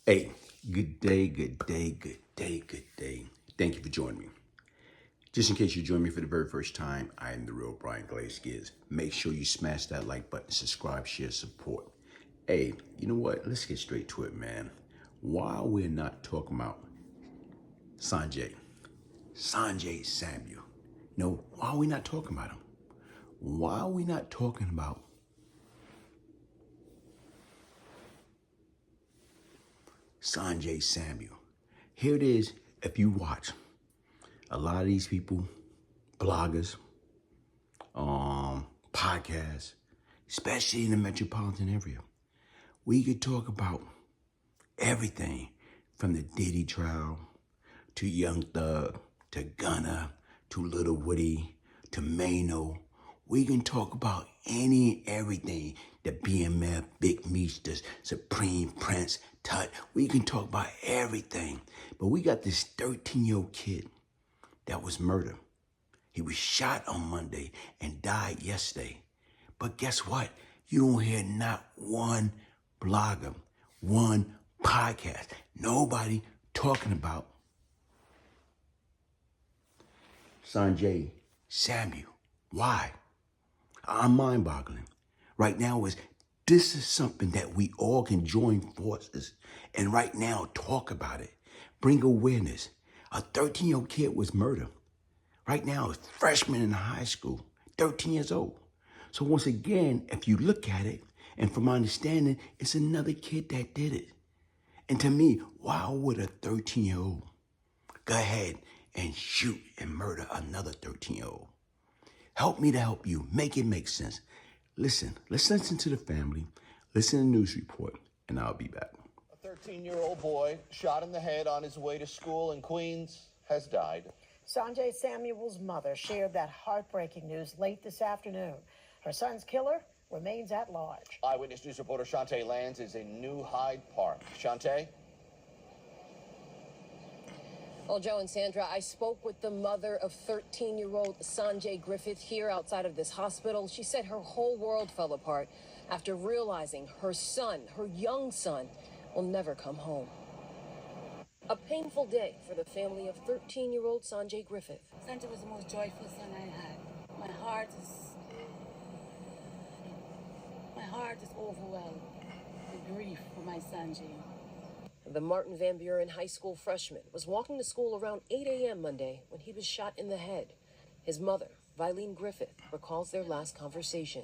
Hey, good day, good day, good day, good day. Thank you for joining me. Just in case you join me for the very first time, I am the real Brian Glaze Gibbs. Make sure you smash that like button, subscribe, share, support. Hey, you know what? Let's get straight to it, man. While we're not talking about Sanjay Samuel, no, why are we not talking about him? Why are we not talking about Sanjay Samuel? Here it is. If you watch a lot of these people, bloggers, podcasts, especially in the metropolitan area, we could talk about everything from the Diddy trial to Young Thug to Gunna to Little Woody to Mano. We can talk about any and everything. The BMF, Big Meech, the Supreme Prince, Tut. We can talk about everything. But we got this 13-year-old kid that was murdered. He was shot on Monday and died yesterday. But guess what? You don't hear not one blogger, one podcast, nobody talking about Sanjay Samuel. Why? I'm mind-boggling. Right now this is something that we all can join forces and right now talk about it. Bring awareness. A 13-year-old kid was murdered. Right now, a freshman in high school, 13 years old. So once again, if you look at it, and from my understanding, it's another kid that did it. And to me, why would a 13-year-old go ahead and shoot and murder another 13-year-old? Help me to help you. Make it make sense. Listen, let's listen to the family, listen to the news report, and I'll be back. A 13-year-old boy shot in the head on his way to school in Queens has died. Sanjay Samuel's mother shared that heartbreaking news late this afternoon. Her son's killer remains at large. Eyewitness News reporter Shantae Lands is in New Hyde Park. Shantae? Well, Joe and Sandra, I spoke with the mother of 13-year-old Sanjay Griffith here outside of this hospital. She said her whole world fell apart after realizing her son, her young son, will never come home. A painful day for the family of 13-year-old Sanjay Griffith. Sanjay was the most joyful son I had. My heart is overwhelmed with grief for my Sanjay. The Martin Van Buren High School freshman was walking to school around 8 a.m. Monday when he was shot in the head. His mother, Vilene Griffith, recalls their last conversation.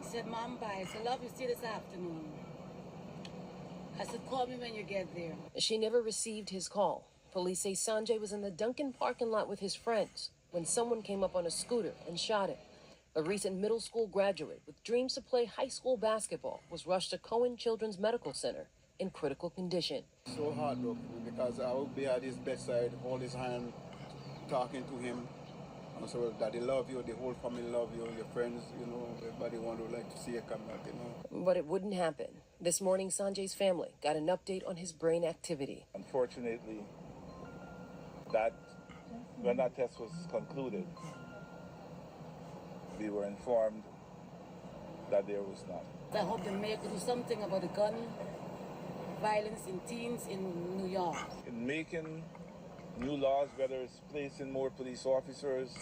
He said, "Mom, bye. I said, love you, see you this afternoon." I said, "Call me when you get there." She never received his call. Police say Sanjay was in the Dunkin parking lot with his friends when someone came up on a scooter and shot him. A recent middle school graduate with dreams to play high school basketball was rushed to Cohen Children's Medical Center in critical condition. So heartbroken because I would be at his bedside, hold his hand, talking to him. And so daddy love you, the whole family love you, your friends, everybody want to like to see you come back, But it wouldn't happen. This morning, Sanjay's family got an update on his brain activity. Unfortunately, when that test was concluded, we were informed that there was none. I hope they make do something about the gun violence in teens in New York. In making new laws, whether it's placing more police officers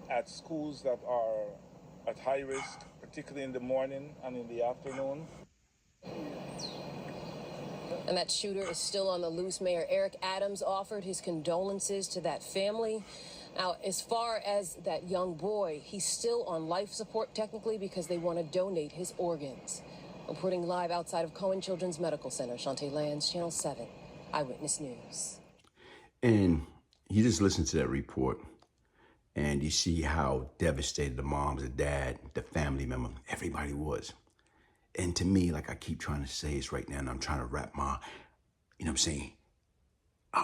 at schools that are at high risk, particularly in the morning and in the afternoon. And that shooter is still on the loose. Mayor Eric Adams offered his condolences to that family. Now, as far as that young boy, he's still on life support technically because they want to donate his organs. Reporting live outside of Cohen Children's Medical Center, Shantae Lands, Channel 7, Eyewitness News. And you just listen to that report and you see how devastated the moms, the dad, the family member, everybody was. And to me, like I keep trying to say this right now, and I'm trying to wrap my,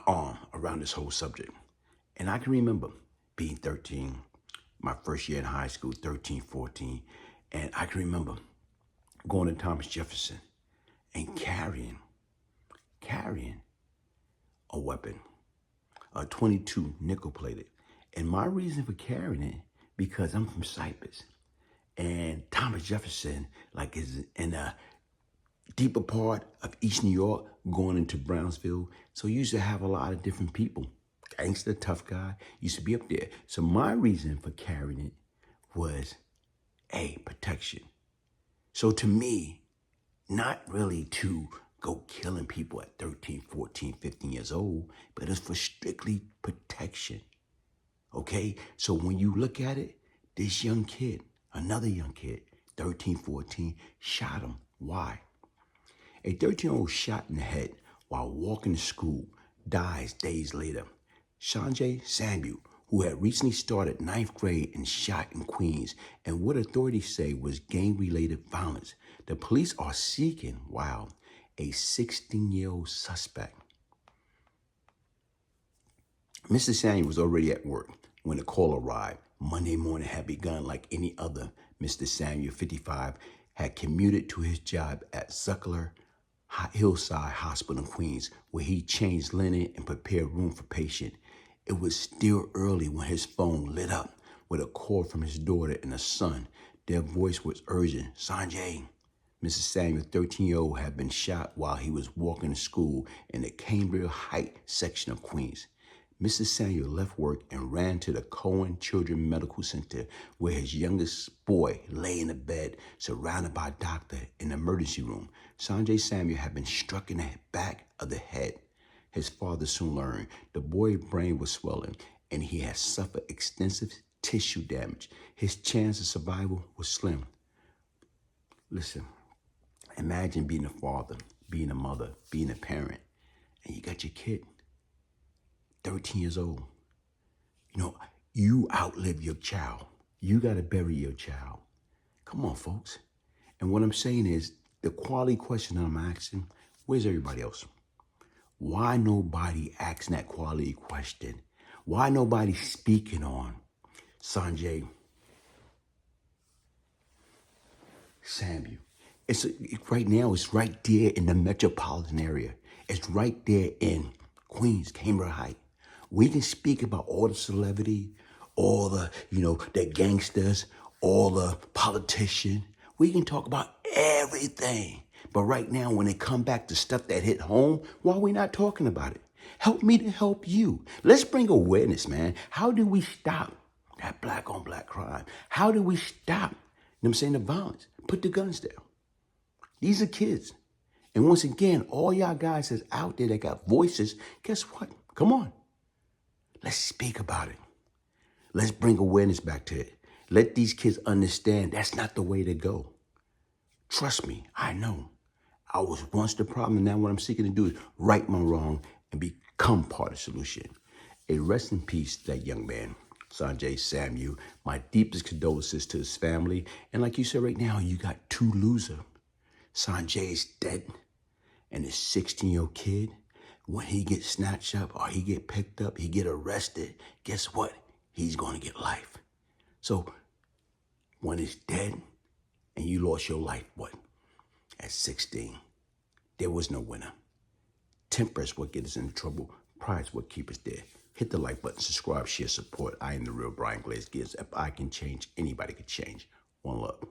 arm around this whole subject. And I can remember being 13, my first year in high school, 13, 14. And I can remember going to Thomas Jefferson and carrying a weapon, a 22 nickel plated. And my reason for carrying it, because I'm from Cyprus and Thomas Jefferson, is in a deeper part of East New York going into Brownsville. So you used to have a lot of different people. Gangster, tough guy, used to be up there. So my reason for carrying it was, A, protection. So to me, not really to go killing people at 13, 14, 15 years old, but it's for strictly protection. Okay? So when you look at it, this young kid, another young kid, 13, 14, shot him. Why? A 13-year-old shot in the head while walking to school dies days later. Sanjay Samuel, who had recently started 9th grade and shot in Queens, and what authorities say was gang-related violence. The police are seeking, a 16-year-old suspect. Mr. Samuel was already at work when the call arrived. Monday morning had begun like any other. Mr. Samuel, 55, had commuted to his job at Zuckler Hillside Hospital in Queens, where he changed linen and prepared room for patient. It was still early when his phone lit up with a call from his daughter and a son. Their voice was urgent. Sanjay, Mrs. Samuel, 13-year-old, had been shot while he was walking to school in the Cambria Heights section of Queens. Mrs. Samuel left work and ran to the Cohen Children's Medical Center, where his youngest boy lay in a bed surrounded by a doctor in the emergency room. Sanjay Samuel had been struck in the back of the head. His father soon learned the boy's brain was swollen and he had suffered extensive tissue damage. His chance of survival was slim. Listen, imagine being a father, being a mother, being a parent, and you got your kid, 13 years old. You know, you outlive your child. You got to bury your child. Come on, folks. And what I'm saying is, the quality question I'm asking, where's everybody else? Why nobody asking that quality question? Why nobody speaking on Sanjay Samuel? Right now, it's right there in the metropolitan area. It's right there in Queens, Cambria Heights. We can speak about all the celebrity, all the, the gangsters, all the politicians. We can talk about everything. But right now, when it come back to stuff that hit home, why are we not talking about it? Help me to help you. Let's bring awareness, man. How do we stop that black on black crime? How do we stop, the violence? Put the guns down. These are kids. And once again, all y'all guys that's out there that got voices, guess what? Come on. Let's speak about it. Let's bring awareness back to it. Let these kids understand that's not the way to go. Trust me, I know. I was once the problem, and now what I'm seeking to do is right my wrong and become part of the solution. A rest in peace, that young man, Sanjay Samuel. My deepest condolences to his family. And like you said right now, you got two losers. Sanjay is dead, and his 16-year-old kid, when he gets snatched up or he get picked up, he get arrested, guess what? He's going to get life. So when it's dead and you lost your life, what? At 16, there was no winner. Temper is what gets us into trouble. Pride is what keeps us there. Hit the like button, subscribe, share, support. I am the real Brian Glaze Gibbs. If I can change, anybody can change. One love.